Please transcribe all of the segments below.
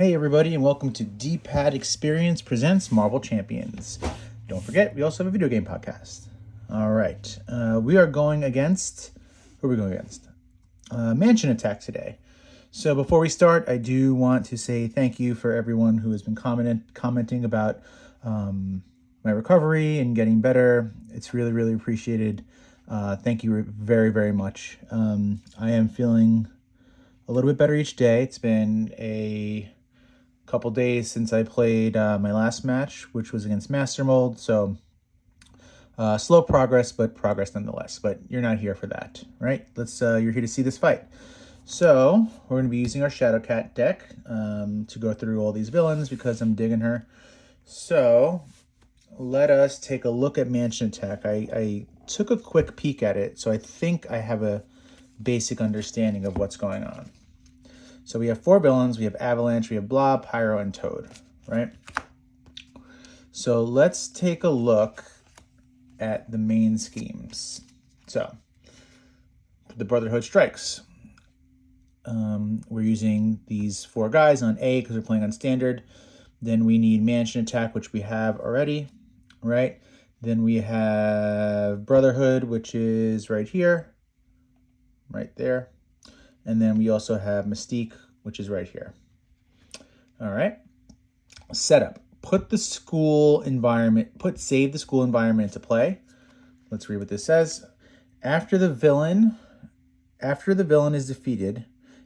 Hey everybody, and welcome to Dpad Experience presents Marvel Champions. Don't forget, we also have a video game podcast. All right, we are going against, who are we going against? Mansion Attack today. So before we start, I do want to say thank you for everyone who has been commenting about my recovery and getting better. It's really, really appreciated. Thank you very, very much. I am feeling a little bit better each day. It's been a couple days since I played my last match, which was against Master Mold. So slow progress, but progress nonetheless. But you're not here for that, right? You're here to see this fight. So we're going to be using our Shadowcat deck to go through all these villains because I'm digging her. So let us take a look at Mansion Attack. I took a quick peek at it, so I think I have a basic understanding of what's going on. So we have 4 villains. We have Avalanche, we have Blob, Pyro, and Toad, right? So let's take a look at the main schemes. So the Brotherhood strikes. We're using these 4 guys on A because we're playing on standard. Then we need Mansion Attack, which we have already, right? Then we have Brotherhood, which is right here, right there. And then we also have Mystique, which is right here. All right. Setup. Save the school environment into play. Let's read what this says. After the villain is defeated,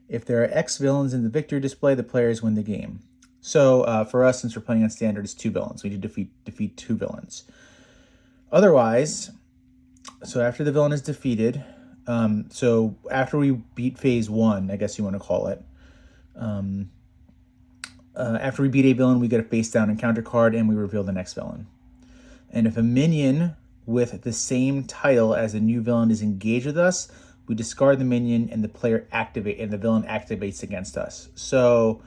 if there are X villains in the victory display, the players win the game. So for us, since we're playing on standard, it's 2 villains. We need to defeat 2 villains. Otherwise, so after the villain is defeated, so after we beat phase 1, I guess you want to call it, after we beat a villain, we get a face down encounter card and we reveal the next villain. And if a minion with the same title as a new villain is engaged with us, we discard the minion and the villain activates against us. So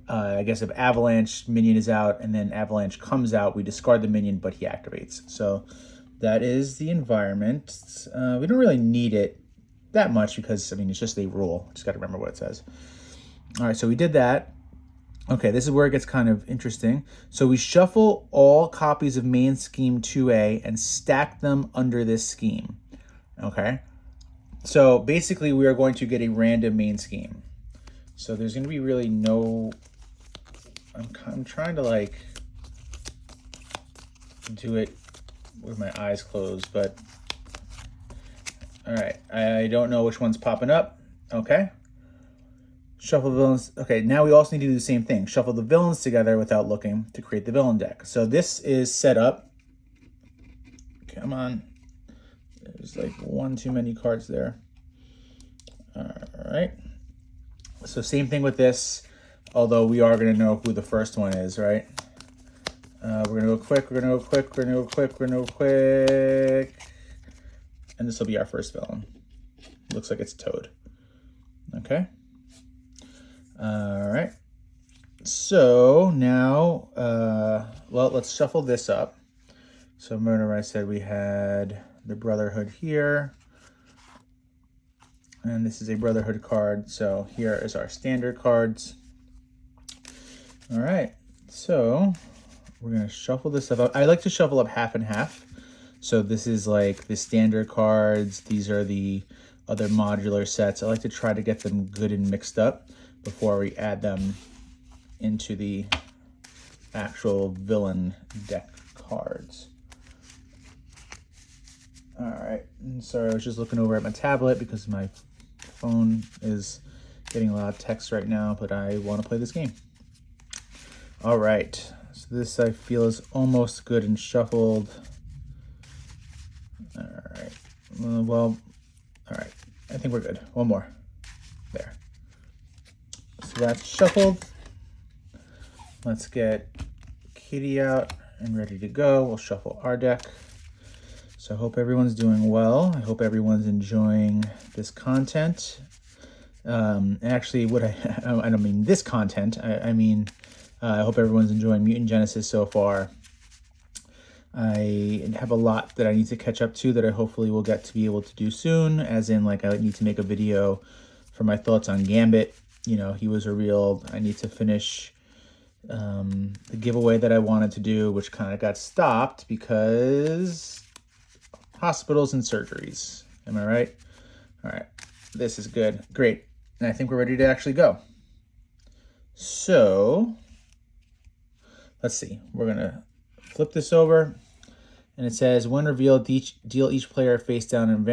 I guess if Avalanche minion is out and then Avalanche comes out, we discard the minion, but he activates. So that is the environment. We don't really need it that much because, I mean, it's just a rule. Just got to remember what it says. All right, so we did that. Okay, this is where it gets kind of interesting. So we shuffle all copies of main scheme 2A and stack them under this scheme. Okay, so basically we are going to get a random main scheme. So there's going to be really no... I'm trying to like do it with my eyes closed, but all right, I don't know which one's popping up. Okay, shuffle the villains. Okay, now we also need to do the same thing. Shuffle the villains together without looking to create the villain deck. So this is set up. Come on, there's like one too many cards there. All right, so same thing with this. Although we are going to know who the first one is, right? We're going to go quick, we're going to go quick, we're going to go quick, we're going to go quick. And this will be our first villain. Looks like it's Toad. Okay. All right. So now, well, let's shuffle this up. So remember I said we had the Brotherhood here. And this is a Brotherhood card. So here is our standard cards. All right, so we're gonna shuffle this stuff up. I like to shuffle up half and half. So this is like the standard cards. These are the other modular sets. I like to try to get them good and mixed up before we add them into the actual villain deck cards. All right, and sorry, I was just looking over at my tablet because my phone is getting a lot of text right now, but I want to play this game. All right, so this I feel is almost good and shuffled. All right, well, all right, I think we're good. One more, there. So that's shuffled. Let's get Kitty out and ready to go. We'll shuffle our deck. So I hope everyone's doing well. I hope everyone's enjoying this content. Actually, I don't mean this content, I mean, I hope everyone's enjoying Mutant Genesis so far. I have a lot that I need to catch up to that I hopefully will get to be able to do soon, as in like I need to make a video for my thoughts on Gambit. You know, he was a real, I need to finish the giveaway that I wanted to do, which kind of got stopped because hospitals and surgeries. Am I right? All right. This is good. Great. And I think we're ready to actually go. So let's see. We're going to flip this over. And it says, when revealed, deal each player a face down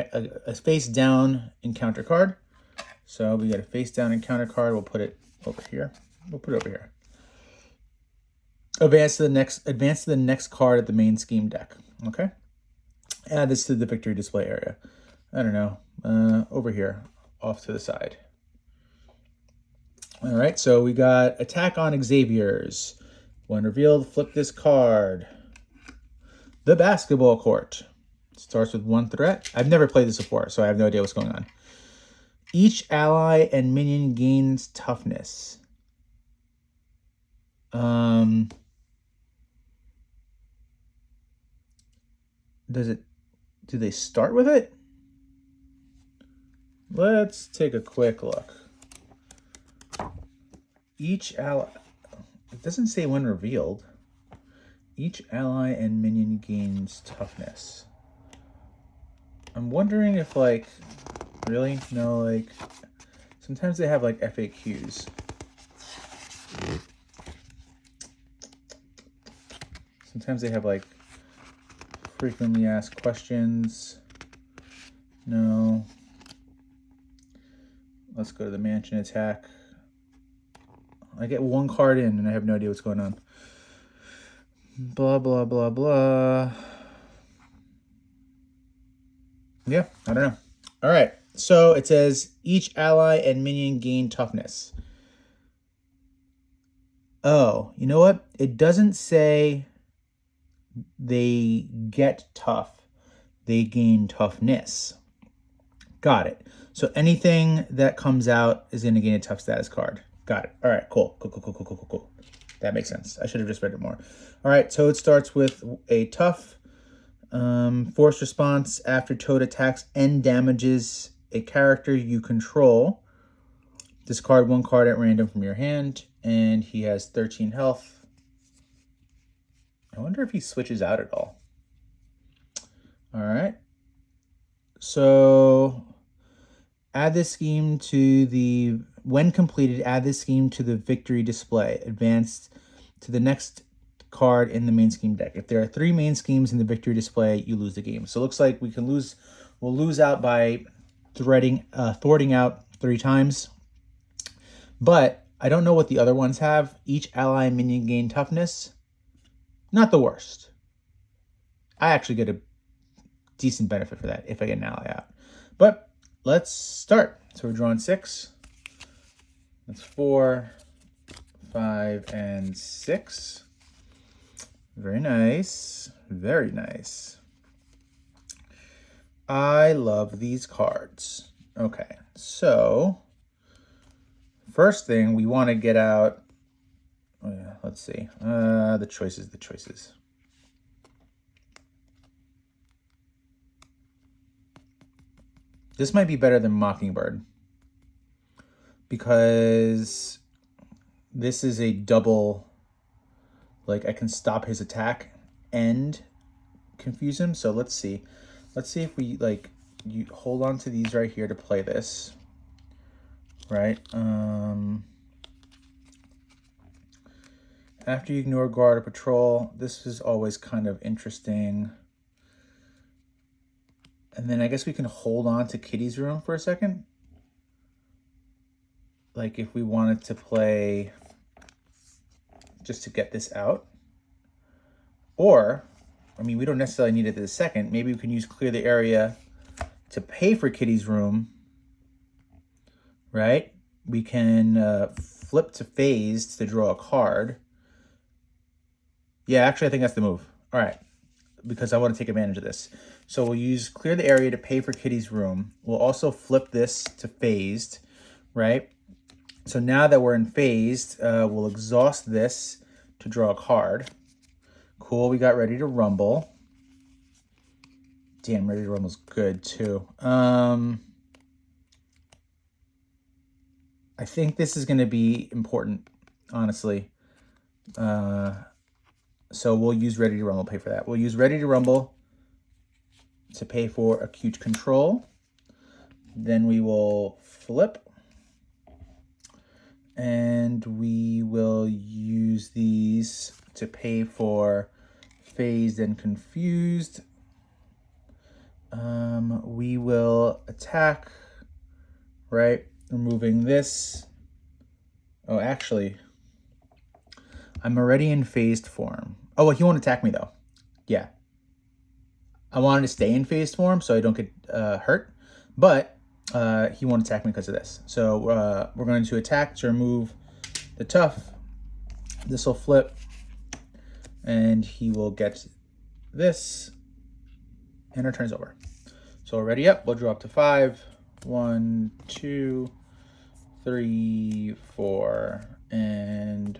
encounter card. So we got a face down encounter card. We'll put it over here. Advance to the next card at the main scheme deck. Okay. Add this to the victory display area. I don't know. Over here, off to the side. All right. So we got attack on Xavier's. When revealed, flip this card. The basketball court. Starts with 1 threat. I've never played this before, so I have no idea what's going on. Each ally and minion gains toughness. Do they start with it? Let's take a quick look. Each ally, it doesn't say when revealed. Each ally and minion gains toughness. I'm wondering if, like, really? No, like, sometimes they have, like, FAQs. Sometimes they have, like, frequently asked questions. No. Let's go to the mansion attack. I get 1 card in and I have no idea what's going on. Blah, blah, blah, blah. Yeah, I don't know. All right. So it says each ally and minion gain toughness. Oh, you know what? It doesn't say they get tough. They gain toughness. Got it. So anything that comes out is going to gain a tough status card. Got it. All right, cool. Cool. That makes sense. I should have just read it more. All right, so it starts with a tough force response after Toad attacks and damages a character you control. Discard 1 card at random from your hand, and he has 13 health. I wonder if he switches out at all. All right. So add this scheme to the, when completed, add this scheme to the victory display. Advance to the next card in the main scheme deck. If there are 3 main schemes in the victory display, you lose the game. So it looks like we'll lose out by thwarting out 3 times. But I don't know what the other ones have. Each ally and minion gain toughness. Not the worst. I actually get a decent benefit for that if I get an ally out. But let's start. So we're drawing 6. That's 4, 5, and 6. Very nice. Very nice. I love these cards. Okay, so first thing we want to get out. Oh yeah, let's see. The choices. This might be better than Mockingbird because this is a double. Like, I can stop his attack and confuse him. So let's see. Let's see if we, like, you hold on to these right here to play this. Right? After you ignore guard or patrol, this is always kind of interesting. And then I guess we can hold on to Kitty's room for a second. Like, if we wanted to play just to get this out. Or, I mean, we don't necessarily need it this second. Maybe we can use clear the area to pay for Kitty's room, right? We can flip to phased to draw a card. Yeah, actually, I think that's the move. All right, because I want to take advantage of this. So we'll use clear the area to pay for Kitty's room. We'll also flip this to phased, right? So now that we're in phased, we'll exhaust this to draw a card. Cool, we got Ready to Rumble. Damn, Ready to Rumble's good too. I think this is going to be important, honestly. So we'll use Ready to Rumble, pay for that. We'll use Ready to Rumble to pay for Acute Control. Then we will flip. And we will use these to pay for Phased and Confused. We will attack, right? Removing this. Oh, actually, I'm already in phased form. Oh, well, he won't attack me, though. Yeah. I wanted to stay in phased form so I don't get hurt. But he won't attack me because of this. So we're going to attack to remove the tough. This will flip. And he will get this. And our turn's over. So we're ready up. We'll draw up to 5. 1, 2, 3, 4, and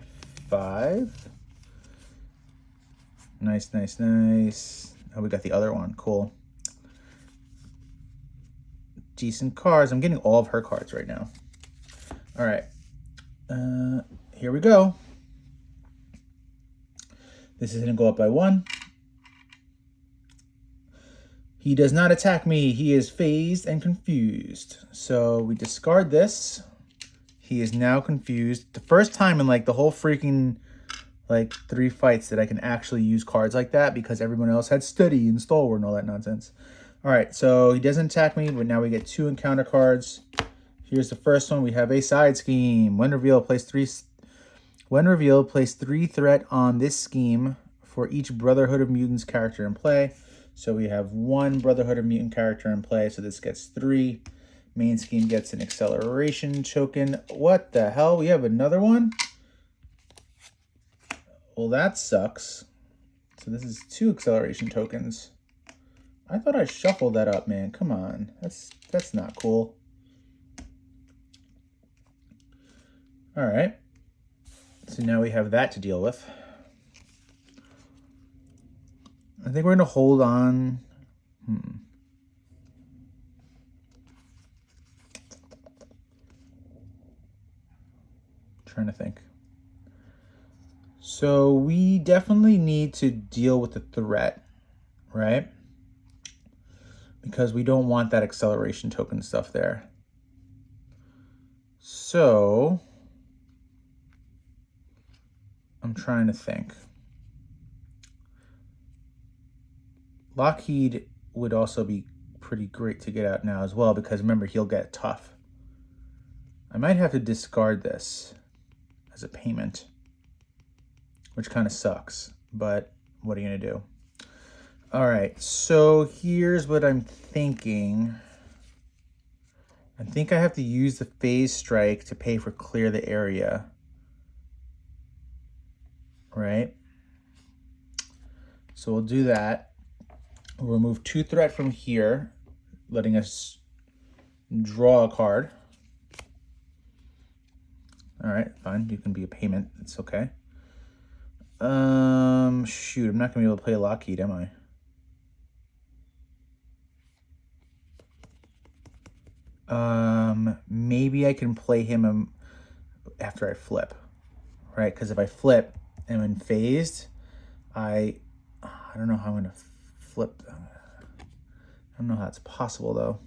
5. Nice, nice, nice. Oh, we got the other one. Cool. Decent cards. I'm getting all of her cards right now. All right. Here we go. This is going to go up by 1. He does not attack me. He is phased and confused. So we discard this. He is now confused. The first time in like the whole freaking like 3 fights that I can actually use cards like that because everyone else had Steady and Stalwart and all that nonsense. All right, so he doesn't attack me, but now we get 2 encounter cards. Here's the first one. We have a side scheme. When revealed, place 3 threat on this scheme for each Brotherhood of Mutants character in play. So we have 1 Brotherhood of Mutant character in play, so this gets 3. Main scheme gets an acceleration token. What the hell? We have another one? Well, that sucks. So this is 2 acceleration tokens. I thought I shuffled that up, man. Come on. That's not cool. All right. So now we have that to deal with. I think we're going to hold on. Trying to think. So we definitely need to deal with the threat, right? Because we don't want that acceleration token stuff there. So I'm trying to think. Lockheed would also be pretty great to get out now as well, because remember, he'll get tough. I might have to discard this as a payment, which kind of sucks, but what are you going to do? All right, so here's what I'm thinking. I think I have to use the phase strike to pay for clear the area, right? So we'll do that. We'll remove 2 threat from here, letting us draw a card. All right, fine. You can be a payment. It's okay. Shoot, I'm not gonna be able to play Lockheed, am I? Maybe I can play him after I flip, right? Because if I flip and I'm phased, I don't know how I'm gonna flip. I don't know how it's possible though,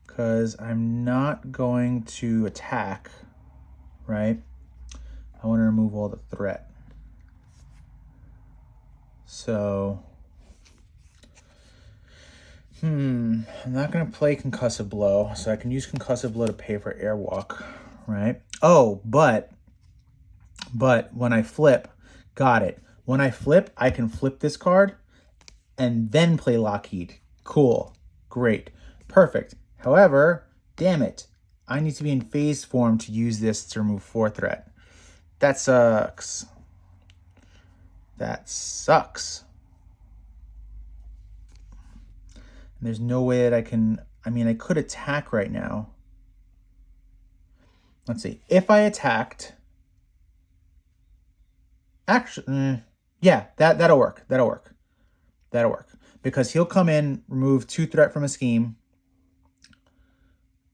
because I'm not going to attack, right? I want to remove all the threat. So, I'm not going to play Concussive Blow, so I can use Concussive Blow to pay for Airwalk, right? Oh, but when I flip, got it. When I flip, I can flip this card and then play Lockheed. Cool. Great. Perfect. However, damn it. I need to be in phase form to use this to remove 4 threat. That sucks. That sucks. And there's no way that I can... I mean, I could attack right now. Let's see. If I attacked... Actually, yeah, that'll work. That'll work. That'll work. Because he'll come in, remove 2 threat from a scheme.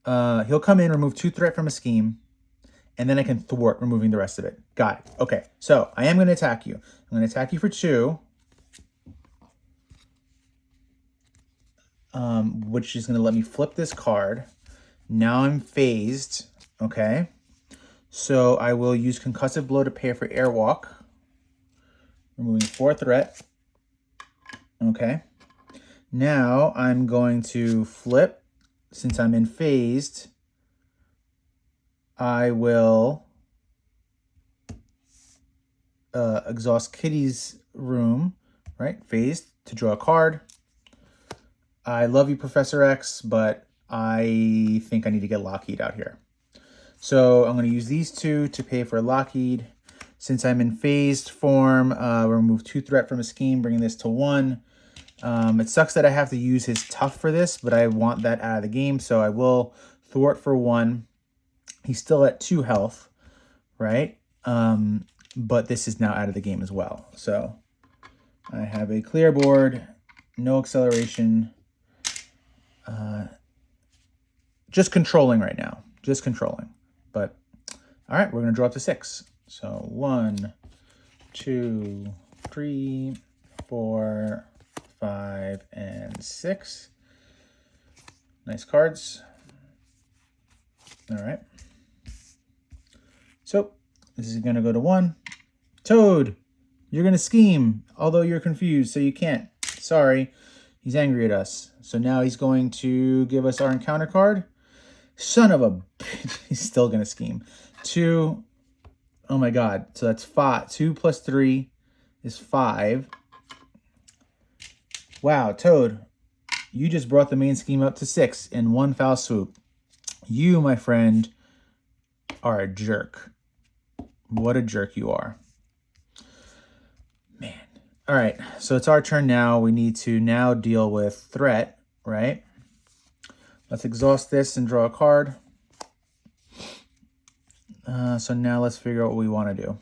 He'll come in, remove 2 threat from a scheme. and then I can thwart, removing the rest of it. Got it. Okay, so I am going to attack you. I'm going to attack you for 2. Which is going to let me flip this card. Now I'm phased, okay? So I will use Concussive Blow to pay for Airwalk, removing 4 threat. Okay. Now I'm going to flip. Since I'm in phased, I will exhaust Kitty's room, right? Phased to draw a card. I love you, Professor X, but I think I need to get Lockheed out here. So I'm going to use these 2 to pay for Lockheed. Since I'm in phased form, remove 2 threat from a scheme, bringing this to 1. It sucks that I have to use his tough for this, but I want that out of the game, so I will thwart for 1. He's still at 2 health, right? But this is now out of the game as well. So I have a clear board, no acceleration. Just controlling right now. Just controlling. But, all right, we're going to draw up to 6. So 1, 2, 3, 4, 5, and 6. Nice cards. All right. So this is going to go to 1. Toad, you're going to scheme, although you're confused, so you can't. Sorry. He's angry at us. So now he's going to give us our encounter card. Son of a bitch. He's still going to scheme. 2. Oh my God. So that's 5. 2 plus 3 is 5. Wow, Toad, you just brought the main scheme up to 6 in one foul swoop. You, my friend, are a jerk. What a jerk you are. Man. All right, so it's our turn now. We need to now deal with threat, right? Let's exhaust this and draw a card. So now let's figure out what we want to do.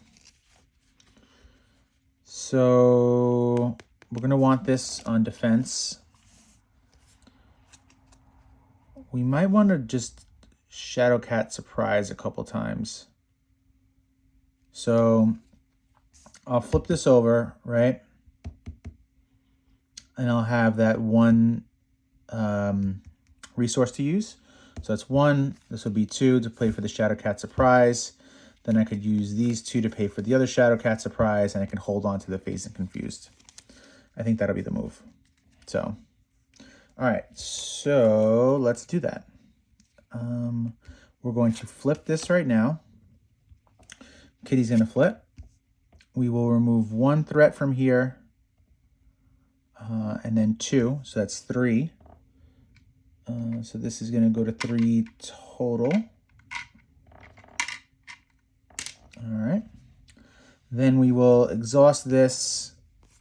So we're going to want this on defense. We might want to just Shadowcat surprise a couple times. So I'll flip this over, right? And I'll have that 1 resource to use. So that's 1. This would be 2 to play for the Shadowcat surprise. Then I could use these 2 to pay for the other Shadowcat surprise, and I can hold on to the phased and confused. I think that'll be the move. So, all right. So let's do that. We're going to flip this right now. Kitty's going to flip. We will remove 1 threat from here, and then 2. So that's 3. So this is going to go to 3 total. All right. Then we will exhaust this,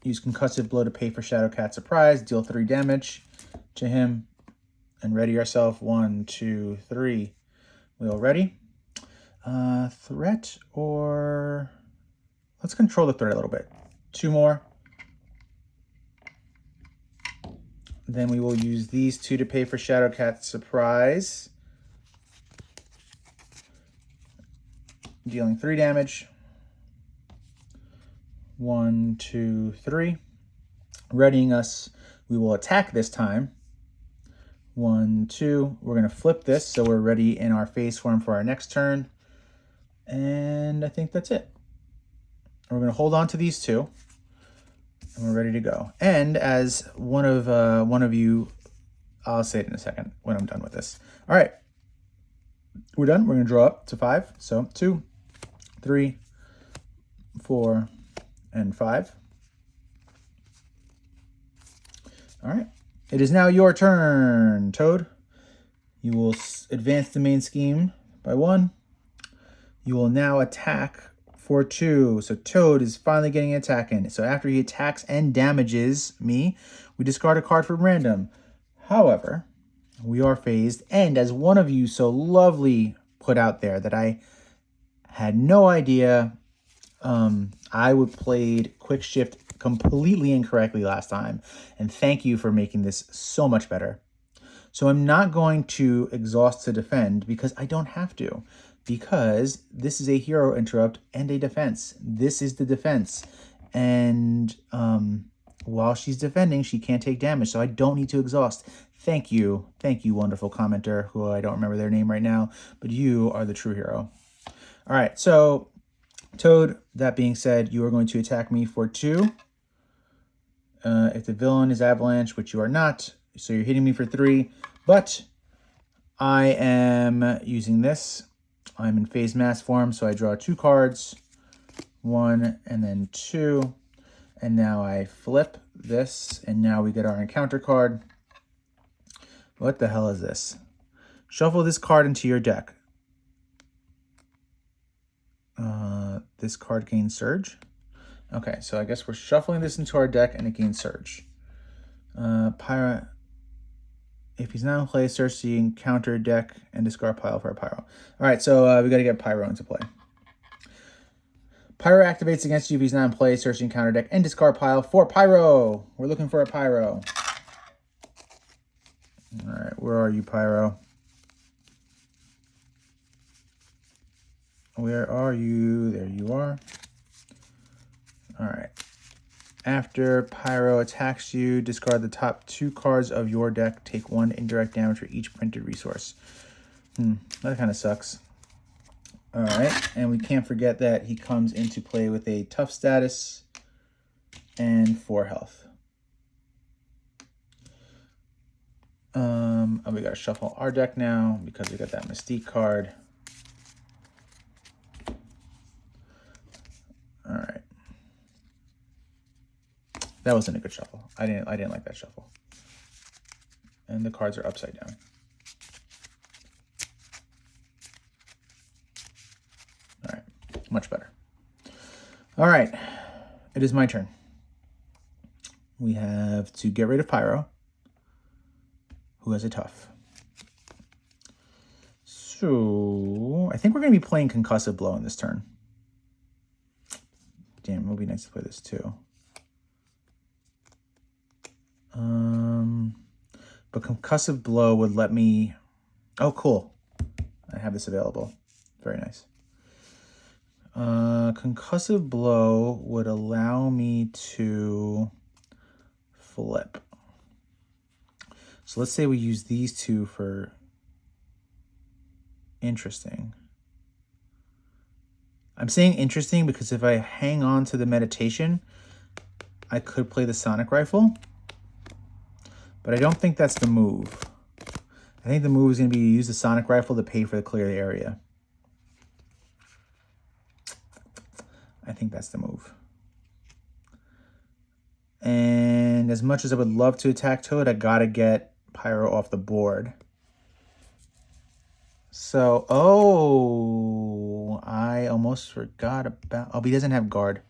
use Concussive Blow to pay for Shadowcat surprise, deal 3 damage to him, and ready ourselves. 1, 2, 3. We all ready? Threat, or let's control the threat a little bit. 2 more. Then we will use these 2 to pay for Shadowcat surprise, dealing 3 damage. 1, 2, 3. Readying us, we will attack this time. 1, 2. We're going to flip this so we're ready in our phase form for our next turn. And I think that's it. We're going to hold on to these 2. And we're ready to go. And as one of you, I'll say it in a second when I'm done with this. All right. We're done. We're going to draw up to 5. So 2, 3, 4, and 5. All right. It is now your turn, Toad. You will advance the main scheme by 1. You will now attack for 2. So Toad is finally getting an attack in. So after he attacks and damages me, we discard a card from random. However, we are phased. And as one of you so lovely put out there that I had no idea, I would played Quick Shift completely incorrectly last time. And thank you for making this so much better. So I'm not going to exhaust to defend because I don't have to. because this is a hero interrupt and a defense. This is the defense. And while she's defending, she can't take damage, so I don't need to exhaust. Thank you, wonderful commenter, who I don't remember their name right now, but you are the true hero. All right, so Toad, that being said, you are going to attack me for 2. If the villain is Avalanche, which you are not, so you're hitting me for 3, but I am using this. I'm in phase mass form, so I draw 2 cards, 1 and then 2, and now I flip this, and now we get our encounter card. What the hell is this? Shuffle this card into your deck. This card gains Surge. Okay, so I guess we're shuffling this into our deck and it gains Surge. Pyro. If he's not in play, search the encounter deck and discard pile for a Pyro. All right, so we got to get Pyro into play. Pyro activates against you if he's not in play, search the encounter deck and discard pile for Pyro. We're looking for a Pyro. All right, where are you, Pyro? Where are you? There you are. All right. After Pyro attacks you, discard the top 2 cards of your deck. Take 1 indirect damage for each printed resource. That kind of sucks. All right. And we can't forget that he comes into play with a tough status and 4 health. We got to shuffle our deck now because we got that Mystique card. All right. That wasn't a good shuffle. I didn't like that shuffle. And the cards are upside down. All right, much better. All right, it is my turn. We have to get rid of Pyro, who has a tough. So I think we're going to be playing Concussive Blow in this turn. Damn, it would be nice to play this too. But Concussive Blow would let me... Oh, cool. I have this available. Very nice. Concussive Blow would allow me to flip. So let's say we use these 2 for interesting. I'm saying interesting because if I hang on to the meditation, I could play the Sonic Rifle. But I don't think that's the move. I think the move is going to be to use the Sonic Rifle to pay for the clear area. I think that's the move. And as much as I would love to attack Toad, I got to get Pyro off the board. So, oh, I almost forgot about... Oh, but he doesn't have guard.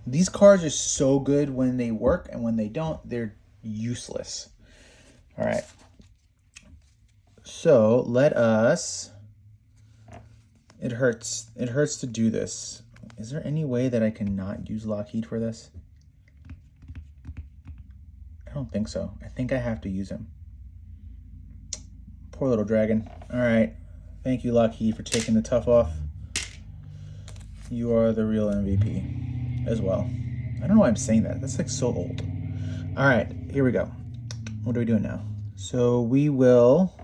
These cards are so good when they work, and when they don't, they're useless. All right. So let us... It hurts to do this. Is there any way that I can not use Lockheed for this? I don't think so. I think I have to use him. Poor little dragon. All right. Thank you, Lockheed, for taking the tough off. You are the real MVP as well. I don't know why I'm saying that. That's like so old. All right, here we go. What are we doing now? So we will...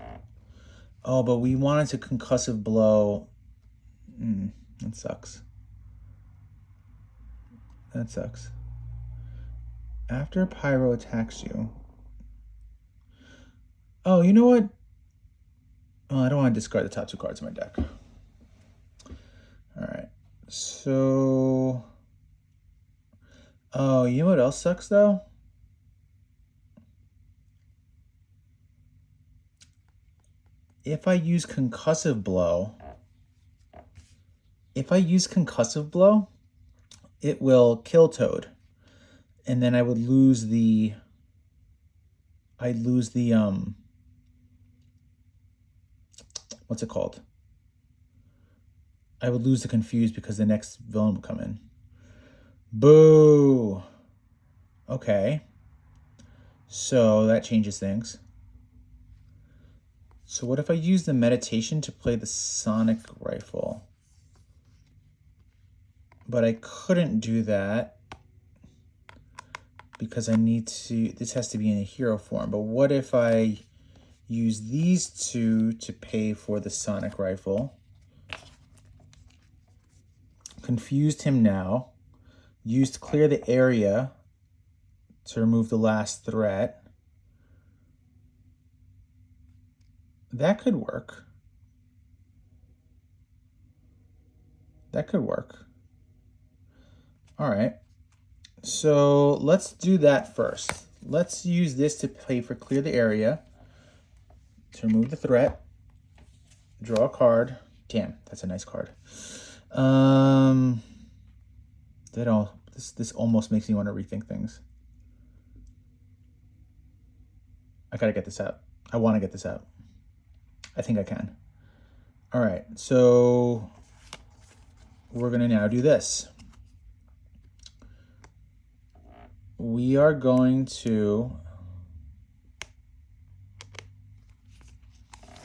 Oh, but we wanted to Concussive Blow. That sucks. That sucks. After Pyro attacks you... Oh, you know what? Oh, I don't want to discard the top 2 cards of my deck. All right. So... Oh, you know what else sucks, though? If I use Concussive Blow... it will kill Toad. And then I would lose the... What's it called? I would lose the Confuse because the next villain would come in. Boo! Okay. So that changes things. So what if I use the meditation to play the sonic rifle? But I couldn't do that because I need to, this has to be in a hero form. But what if I use these two to pay for the sonic rifle? Confused him now. Used clear the area to remove the last threat. That could work. That could work. All right. So let's do that first. Let's use this to pay for clear the area, to remove the threat, draw a card. Damn, that's a nice card. This almost makes me want to rethink things. I gotta get this out. I want to get this out. I think I can. All right, so we're gonna now do this. We are going to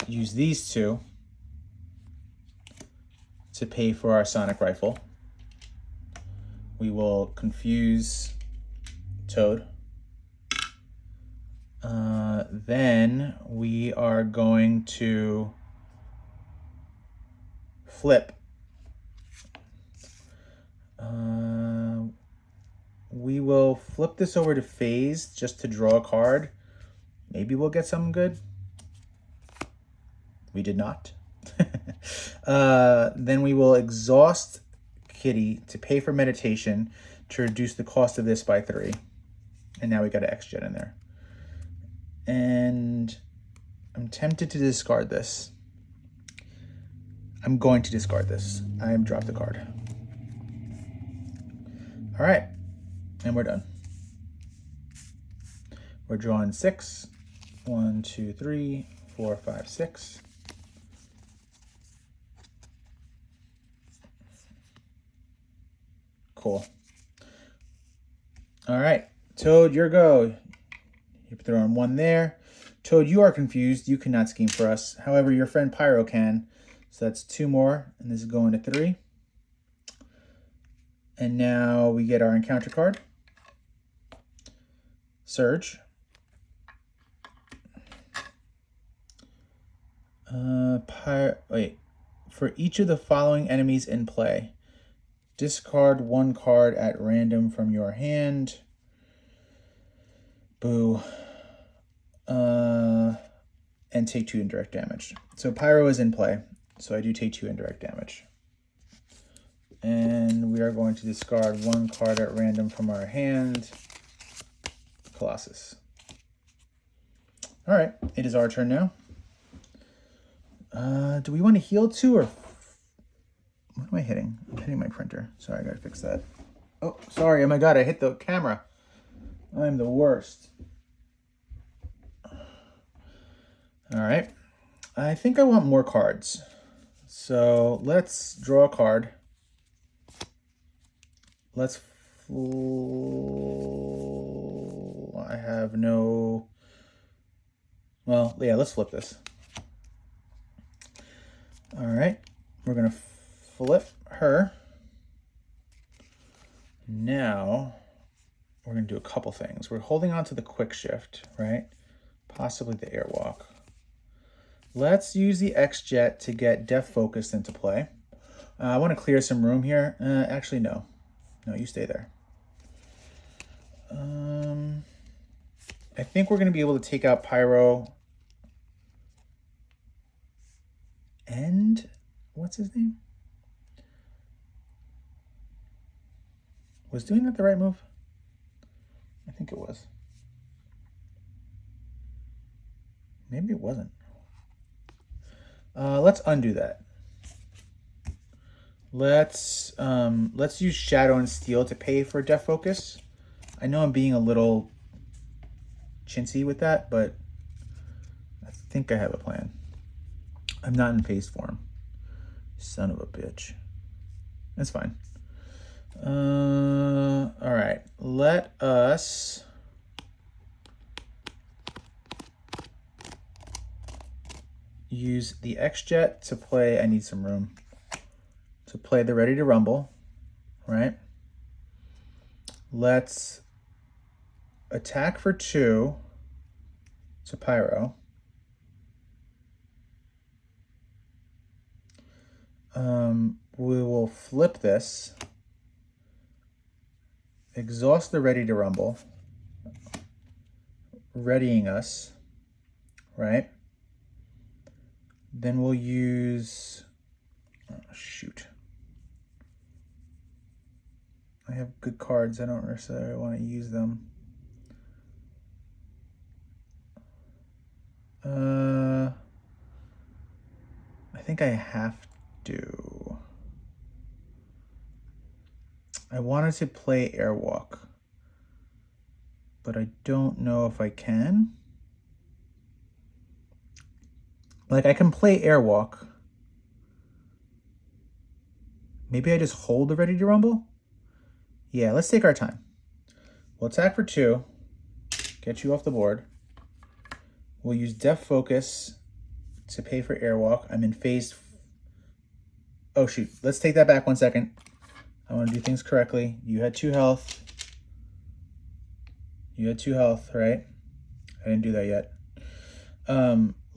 use these two to pay for our sonic rifle. We will confuse Toad. Then we are going to flip. We will flip this over to phase just to draw a card. Maybe we'll get something good. We did not. Then we will exhaust Kitty to pay for meditation to reduce the cost of this by 3. And now we got an X-Jet in there. And I'm tempted to discard this. I'm going to discard this. I have dropped the card. All right. And we're done. We're drawing 6. 1, 2, 3, 4, 5, 6. Cool. All right. Toad, your go. You're throwing 1 there. Toad, you are confused. You cannot scheme for us. However, your friend Pyro can. So that's 2 more. And this is going to 3. And now we get our encounter card. Surge. For each of the following enemies in play, discard 1 card at random from your hand. Boo. And take 2 indirect damage. So Pyro is in play, so I do take 2 indirect damage. And we are going to discard 1 card at random from our hand. Colossus. All right, it is our turn now. Do we want to heal 2 or... What am I hitting? I'm hitting my printer. Sorry, I gotta fix that. Oh, sorry. Oh my God, I hit the camera. I'm the worst. All right. I think I want more cards. So let's draw a card. I have no... Well, yeah, let's flip this. All right. We're going to flip her. Now, we're going to do a couple things. We're holding on to the quick shift, right? Possibly the airwalk. Let's use the X-Jet to get Def Focused into play. I want to clear some room here. Actually, no. No, you stay there. I think we're going to be able to take out Pyro. And what's his name? Was doing that the right move? I think it was. Maybe it wasn't. Let's undo that. Let's use Shadow and Steel to pay for Def Focus. I know I'm being a little chintzy with that, but I think I have a plan. I'm not in phase form. Son of a bitch. That's fine. All right. Let us... use the X-Jet to play, I need some room, to play the Ready to Rumble, right? Let's attack for 2 to Pyro. We will flip this, exhaust the Ready to Rumble, readying us, right? Then we'll use, oh, shoot. I have good cards, I don't necessarily want to use them. I think I have to. I wanted to play Airwalk, but I don't know if I can. Like, I can play Airwalk. Maybe I just hold the Ready to Rumble? Yeah, let's take our time. We'll attack for 2, get you off the board. We'll use Def Focus to pay for Airwalk. I'm in phase. Oh, shoot. Let's take that back 1 second. I want to do things correctly. You had 2 health. You had 2 health, right? I didn't do that yet.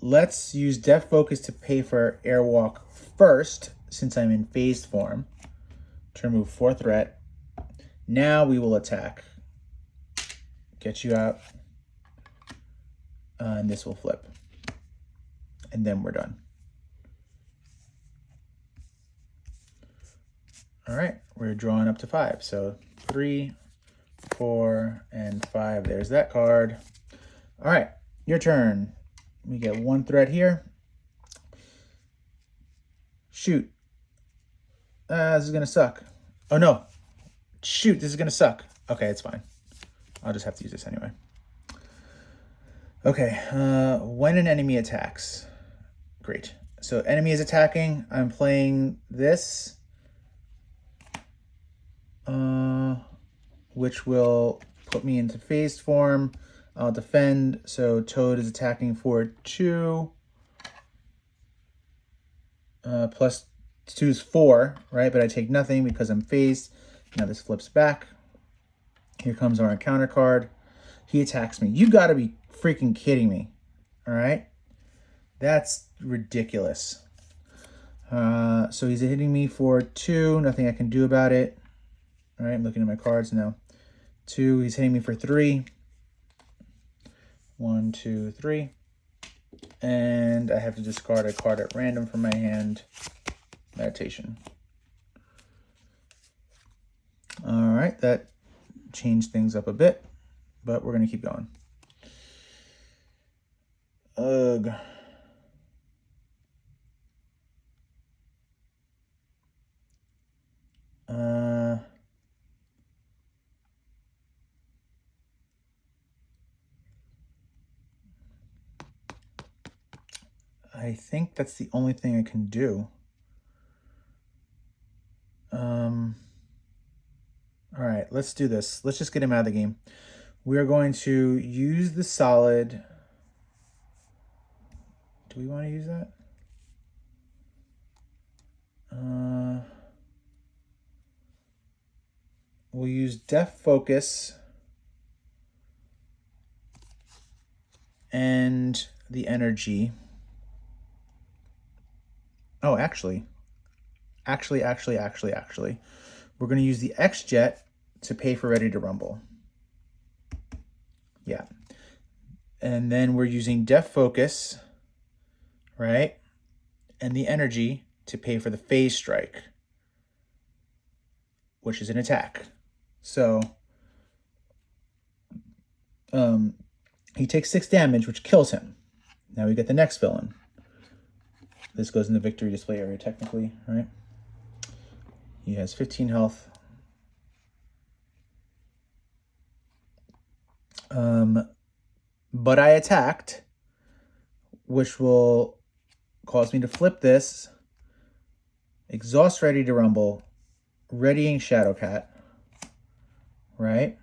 Let's use Def Focus to pay for Airwalk first, since I'm in phased form, to remove 4 threat. Now we will attack. Get you out. And this will flip. And then we're done. All right, we're drawing up to 5. So 3, 4, and 5. There's that card. All right, your turn. We get 1 threat here. Shoot. This is gonna suck. Oh no. Shoot, this is gonna suck. Okay, it's fine. I'll just have to use this anyway. Okay, when an enemy attacks. Great. So enemy is attacking. I'm playing this. Which will put me into phased form. I'll defend. So Toad is attacking for 2. Plus 2 is 4, right? But I take nothing because I'm phased. Now this flips back. Here comes our encounter card. He attacks me. You gotta be freaking kidding me. All right? That's ridiculous. So he's hitting me for 2. Nothing I can do about it. All right, I'm looking at my cards now. 2, he's hitting me for 3. 1, 2, 3. And I have to discard a card at random from my hand. Meditation. All right, that changed things up a bit, but we're going to keep going. Ugh. I think that's the only thing I can do. All right, let's do this. Let's just get him out of the game. We are going to use the solid. Do we want to use that? We'll use Def Focus and the energy. Oh, actually, we're going to use the X-Jet to pay for Ready to Rumble. Yeah. And then we're using Def Focus, right? And the energy to pay for the phase strike, which is an attack. So he takes 6 damage, which kills him. Now we get the next villain. This goes in the victory display area technically, right? He has 15 health. But I attacked, which will cause me to flip this, exhaust Ready to Rumble, readying Shadowcat, right?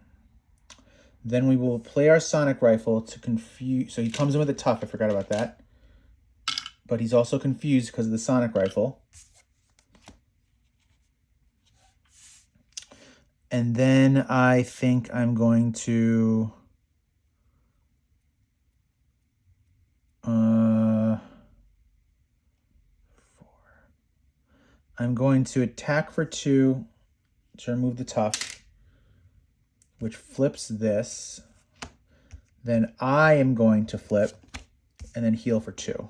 Then we will play our Sonic Rifle to confuse. So he comes in with a tough. I forgot about that. but he's also confused because of the sonic rifle. And then I think I'm going to I'm going to attack for 2 to remove the tough, which flips this. Then I am going to flip and then heal for 2.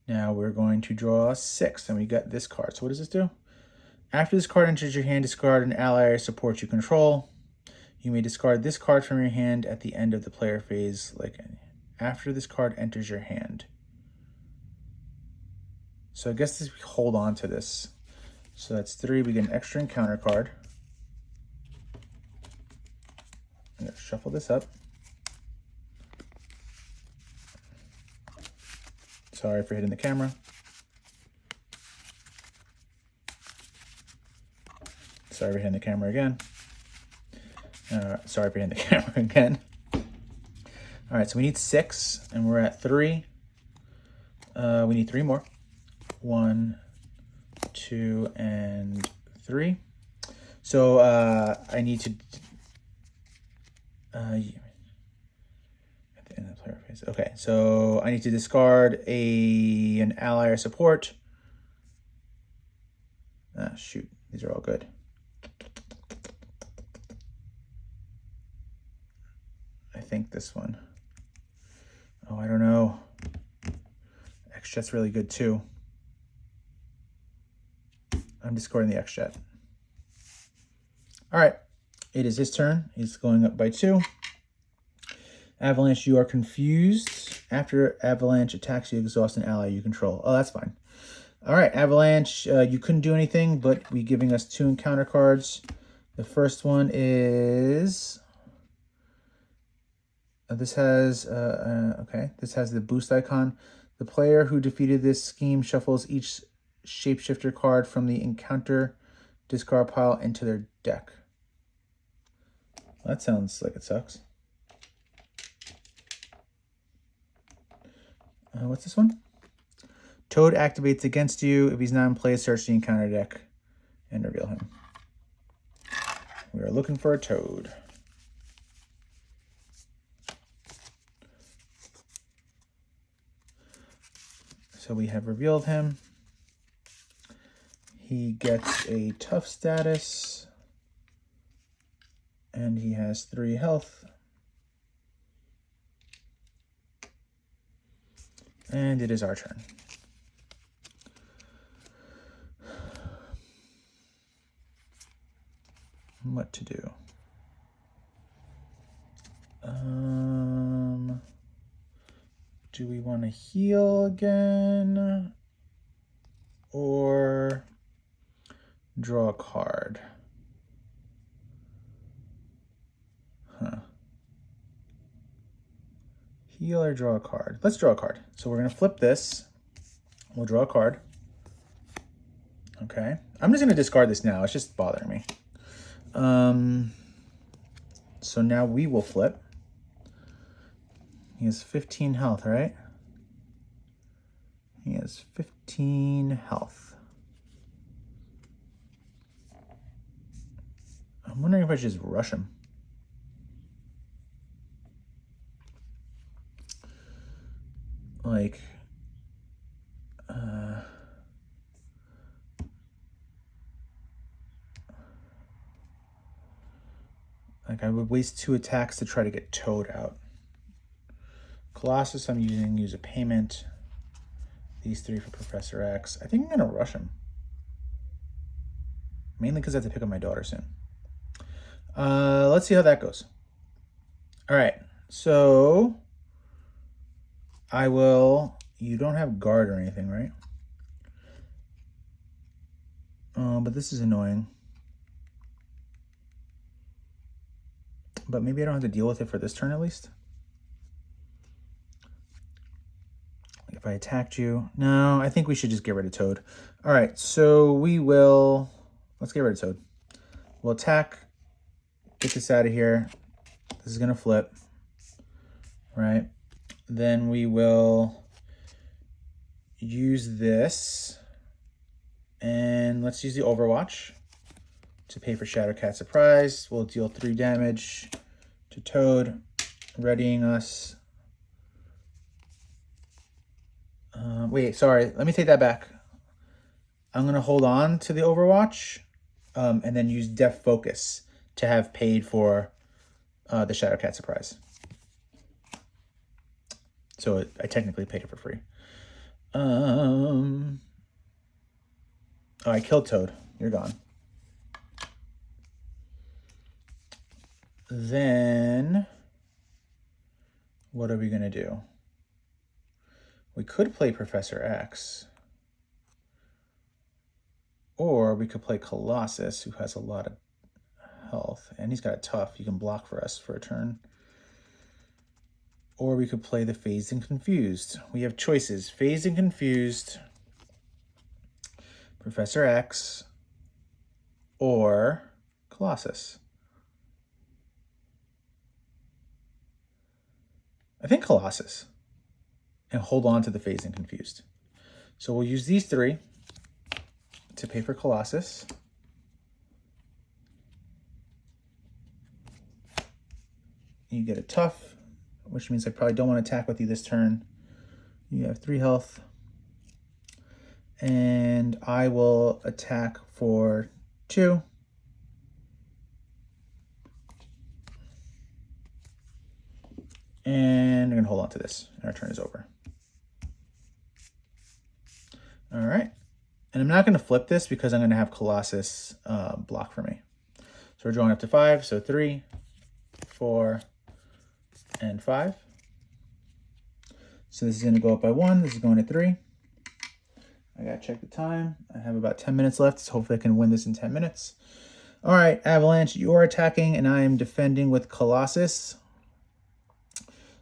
Now we're going to draw 6, and we got this card. So what does this do? After this card enters your hand, discard an ally or support you control. You may discard this card from your hand at the end of the player phase, like after this card enters your hand. So I guess we hold on to this. So that's 3. We get an extra encounter card. I'm going to shuffle this up. Sorry for hitting the camera. Sorry for hitting the camera again. Sorry for hitting the camera again. All right, so we need 6, and we're at 3. We need 3 more. 1, 2, and 3. So I need to at the end of the player phase. Okay, so I need to discard an ally or support. Shoot, these are all good. I think this one. Oh, I don't know. X-Jet's really good too. I'm discarding the X-Jet. All right, it is his turn. He's going up by 2. Avalanche, you are confused. After Avalanche attacks, you exhaust an ally you control. Oh, that's fine. All right, Avalanche, you couldn't do anything, but we giving us 2 encounter cards. The first one is... this has this has the boost icon. The player who defeated this scheme shuffles each shapeshifter card from the encounter discard pile into their deck. Well, that sounds like it sucks. What's this one? Toad activates against you. If he's not in play, search the encounter deck and reveal him. We are looking for a Toad. So we have revealed him. He gets a tough status. And he has 3 health. And it is our turn. What to do? Do we want to heal again? Or draw a card? Heal or draw a card? Let's draw a card. So we're going to flip this. We'll draw a card. Okay. I'm just going to discard this now. It's just bothering me. So now we will flip. He has 15 health, right? He has 15 health. I'm wondering if I should just rush him. Like, I would waste 2 attacks to try to get Toad out. Colossus, I'm use a payment. These 3 for Professor X. I think I'm gonna rush him. Mainly because I have to pick up my daughter soon. Let's see how that goes. All right, so I will. You don't have guard or anything, right? But this is annoying. But maybe I don't have to deal with it for this turn at least. If I attacked you. No, I think we should just get rid of Toad. All right, so we will. Let's get rid of Toad. We'll attack. Get this out of here. This is going to flip. Right? Then we will use this, and let's use the Overwatch to pay for Shadowcat Surprise. We'll deal 3 damage to Toad, readying us. Wait, sorry, let me take that back. I'm going to hold on to the Overwatch and then use Def Focus to have paid for the Shadowcat Surprise. So I technically paid it for free. Oh, I killed Toad. You're gone. Then what are we going to do? We could play Professor X. Or we could play Colossus, who has a lot of health. And he's got a tough. He can block for us for a turn. Or we could play the Phased and Confused. We have choices. Phased and Confused, Professor X, or Colossus. I think Colossus. And hold on to the Phased and Confused. So we'll use these 3 to pay for Colossus. You get a tough, which means I probably don't want to attack with you this turn. You have 3 health. And I will attack for 2. And I'm going to hold on to this, and our turn is over. All right. And I'm not going to flip this because I'm going to have Colossus block for me. So we're drawing up to 5. So 3, 4, and 5. So this is going to go up by 1. This is going to 3. I got to check the time. I have about 10 minutes left. So hopefully I can win this in 10 minutes. All right, Avalanche, you are attacking, and I am defending with Colossus.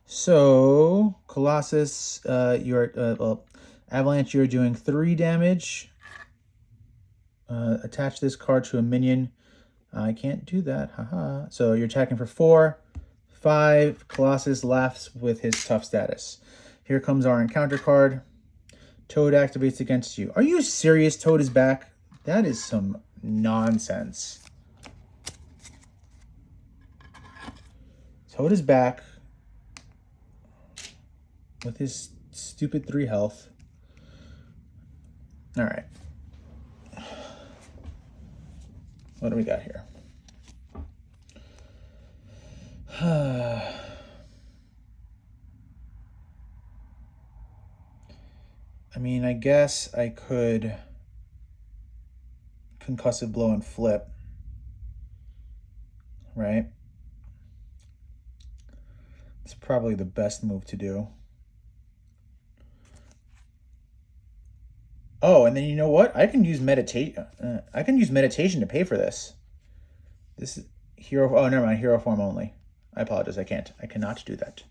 So Colossus, Avalanche, you're doing 3 damage. Attach this card to a minion. I can't do that. Haha. So you're attacking for 4, 5. Colossus laughs with his tough status. Here comes our encounter card. Toad activates against you. Are you serious? Toad is back? That is some nonsense. Toad is back with his stupid 3 health. All right. What do we got here? I mean, I guess I could concussive blow and flip, right? It's probably the best move to do. Oh, and then you know what? I can use meditation. I can use meditation to pay for this. This is hero. Oh, never mind. Hero form only. I apologize. I can't. I cannot do that.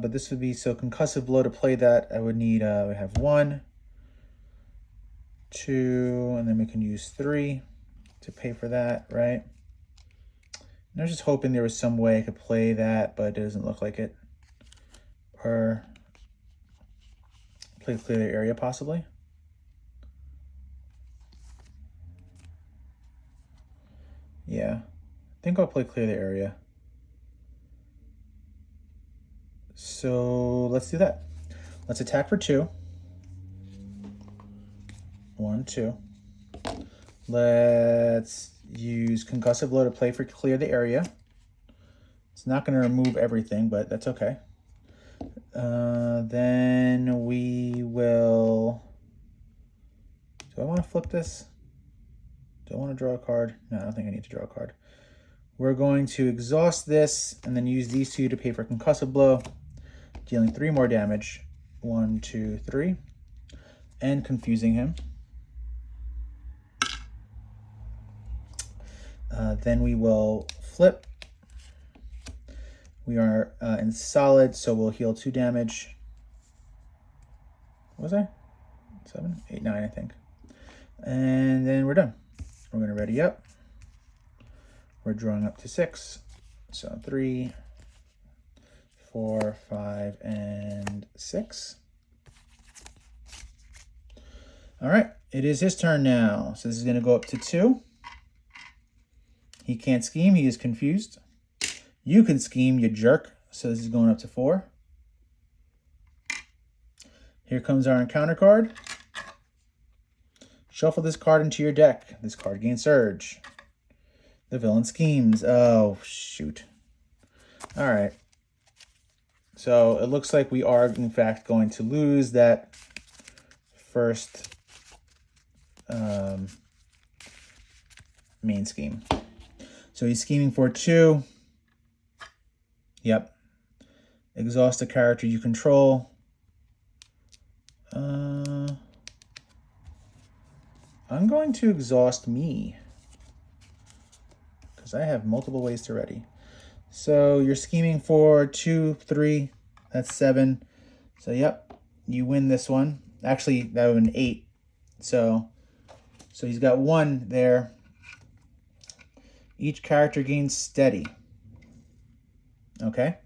But this would be so concussive blow to play that. I would need. We have 1, 2, and then we can use 3 to pay for that, right? And I was just hoping there was some way I could play that, but it doesn't look like it. Or play clear the area, possibly. Yeah, I think I'll play clear the area. So let's do that. Let's attack for 2. 1, 2. Let's use concussive blow to play for clear the area. It's not going to remove everything, but that's okay. Then we will... Do I want to flip this? Do I want to draw a card? No, I don't think I need to draw a card. We're going to exhaust this and then use these 2 to pay for concussive blow, dealing 3 more damage. 1, 2, 3. And confusing him. Then we will flip. We are in solid, so we'll heal 2 damage. What was I? 7, 8, 9, I think. And then we're done. We're going to ready up. We're drawing up to 6. So 3, 4, 5, and 6. All right, it is his turn now. So this is going to go up to 2. He can't scheme. He is confused. You can scheme, you jerk. So this is going up to 4. Here comes our encounter card. Shuffle this card into your deck. This card gains Surge. The villain schemes. Oh, shoot. All right. So it looks like we are, in fact, going to lose that first main scheme. So he's scheming for 2. Yep. Exhaust a character you control. I'm going to exhaust me because I have multiple ways to ready. So you're scheming for 2, 3. That's 7. So yep, you win this one. Actually, that would have been 8. So he's got 1 there. Each character gains steady. Okay.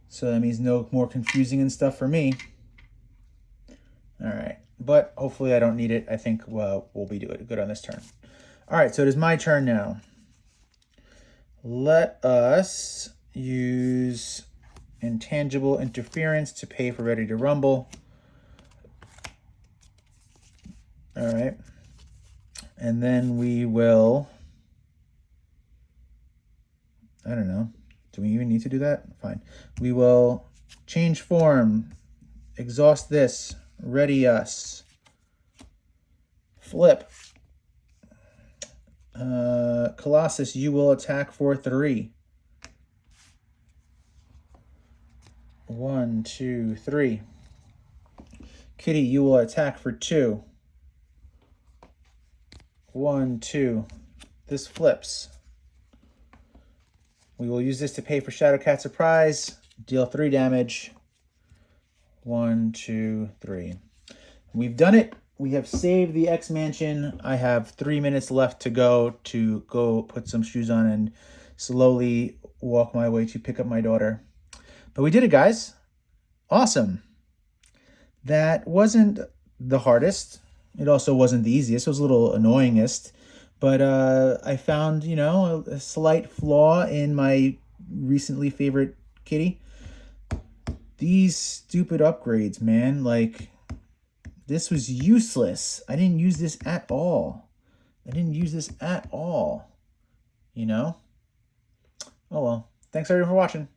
So that means no more confusing and stuff for me. All right. But hopefully I don't need it. I think we'll be doing good on this turn. All right. So it is my turn now. Let us use Intangible Interference to pay for Ready to Rumble. All right. And then we will... I don't know. Do we even need to do that? Fine. We will change form, exhaust this, ready us, flip. Colossus, you will attack for 3. 1, 2, 3. Kitty, you will attack for 2. 1, 2. This flips. We will use this to pay for Shadowcat Surprise. Deal 3 damage. 1, 2, 3. We've done it. We have saved the X Mansion. I have 3 minutes left to go put some shoes on and slowly walk my way to pick up my daughter. But we did it, guys. Awesome. That wasn't the hardest. It also wasn't the easiest. It was a little annoyingest. But I found, you know, a slight flaw in my recently favorite kitty. These stupid upgrades, man. Like, this was useless. I didn't use this at all. You know? Oh, well. Thanks, everyone, for watching.